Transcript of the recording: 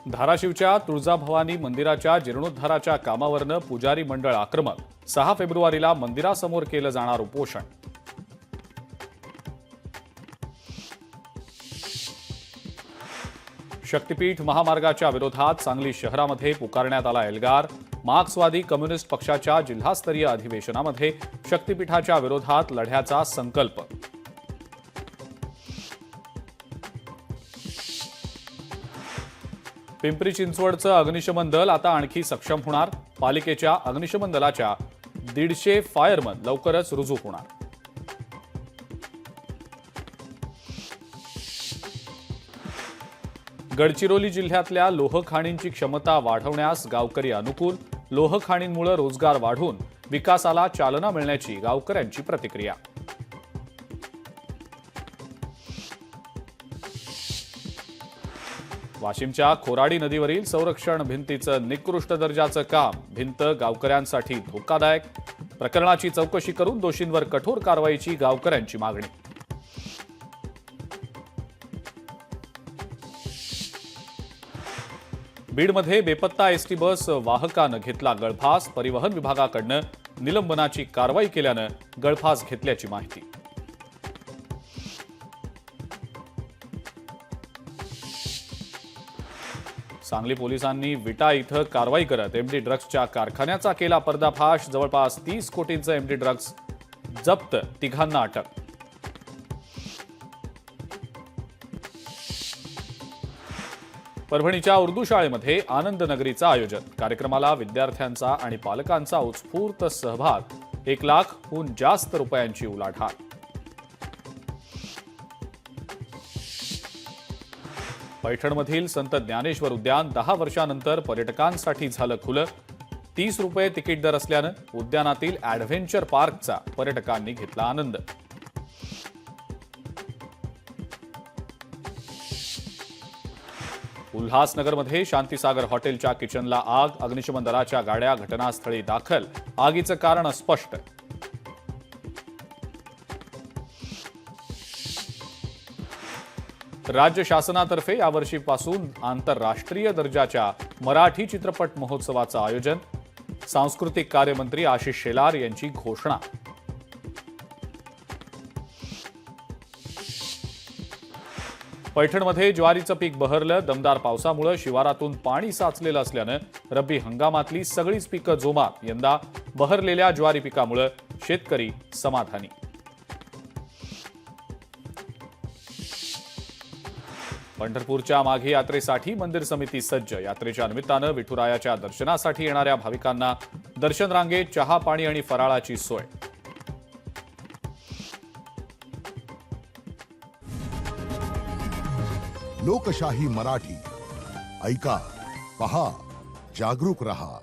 धाराशिवच्या तुळजाभवानी मंदिराच्या जीर्णोद्धाराच्या कामावरनं पुजारी मंडळ आक्रमक। 6 फेब्रुवारीला मंदिरासमोर केलं जाणार उपोषण। शक्तीपीठ महामार्गाच्या विरोधात सांगली शहरामध्ये पुकारण्यात आला एल्गार। मार्क्सवादी कम्युनिस्ट पक्षाच्या जिल्हास्तरीय अधिवेशनामध्ये शक्तीपीठाच्या विरोधात लढ्याचा संकल्प। पिंपरी चिंचवडचं अग्निशमन दल आता आणखी सक्षम होणार। पालिकेच्या अग्निशमन दलाच्या 150 फायरमन लवकरच रुजू होणार। गडचिरोली जिल्ह्यातल्या लोहखाणींची क्षमता वाढवण्यास गावकरी अनुकूल। लोहखाणींमुळे रोजगार वाढून विकासाला चालना मिळण्याची गावकऱ्यांची प्रतिक्रिया। वाशिमच्या खोराडी नदीवरील संरक्षण भिंतीचं निकृष्ट दर्जाचं काम। भिंत गावकऱ्यांसाठी धोकादायक। प्रकरणाची चौकशी करून दोषींवर कठोर कारवाईची गावकऱ्यांची मागणी। बीडमध्ये बेपत्ता एसटी बस वाहकानं घेतला गळफास। परिवहन विभागाकडनं निलंबनाची कारवाई केल्यानं गळफास घेतल्याची माहिती। सांगली पोलिसांनी विटा इथं कारवाई करत एमडी ड्रग्सच्या कारखान्याचा केला पर्दाफाश। जवळपास 30 कोटींचं एमडी ड्रग्स जप्त, तिघांना अटक। परभणीच्या उर्दू शाळेमध्ये आनंद नगरीचं आयोजन। कार्यक्रमाला विद्यार्थ्यांचा आणि पालकांचा उत्स्फूर्त सहभाग। 1 लाखहून जास्त रुपयांची उलाढाल। पैठणमधील संत ज्ञानेश्वर उद्यान 10 वर्षांनंतर पर्यटकांसाठी झालं खुलं। 30 रुपये तिकीट दर असल्यानं उद्यानातील ॲडव्हेंचर पार्कचा पर्यटकांनी घेतला आनंद। उल्हासनगरमध्ये शांतीसागर हॉटेलच्या किचनला आग। अग्निशमन दलाच्या गाड्या घटनास्थळी दाखल। आगीचं कारण अस्पष्ट। राज्य शासनातर्फे यावर्षीपासून आंतरराष्ट्रीय दर्जाच्या मराठी चित्रपट महोत्सवाचं आयोजन। सांस्कृतिक कार्यमंत्री आशिष शेलार यांची घोषणा। पैठणमध्ये ज्वारीचं पीक बहरलं। दमदार पावसामुळे शिवारातून पाणी साचलेलं असल्यानं रब्बी हंगामातली सगळीच पिकं जोमात। यंदा बहरलेल्या ज्वारी पिकामुळे शेतकरी समाधानी। पंढरपूरच्या माघी यात्रेसाठी मंदिर समिती सज्ज। यात्रेच्या निमित्तानं विठुरायाच्या दर्शनासाठी येणाऱ्या भाविकांना दर्शन रांगेत चहा, पाणी आणि फराळाची सोय। लोकशाही मराठी ऐका, पहा, जागरूक रहा।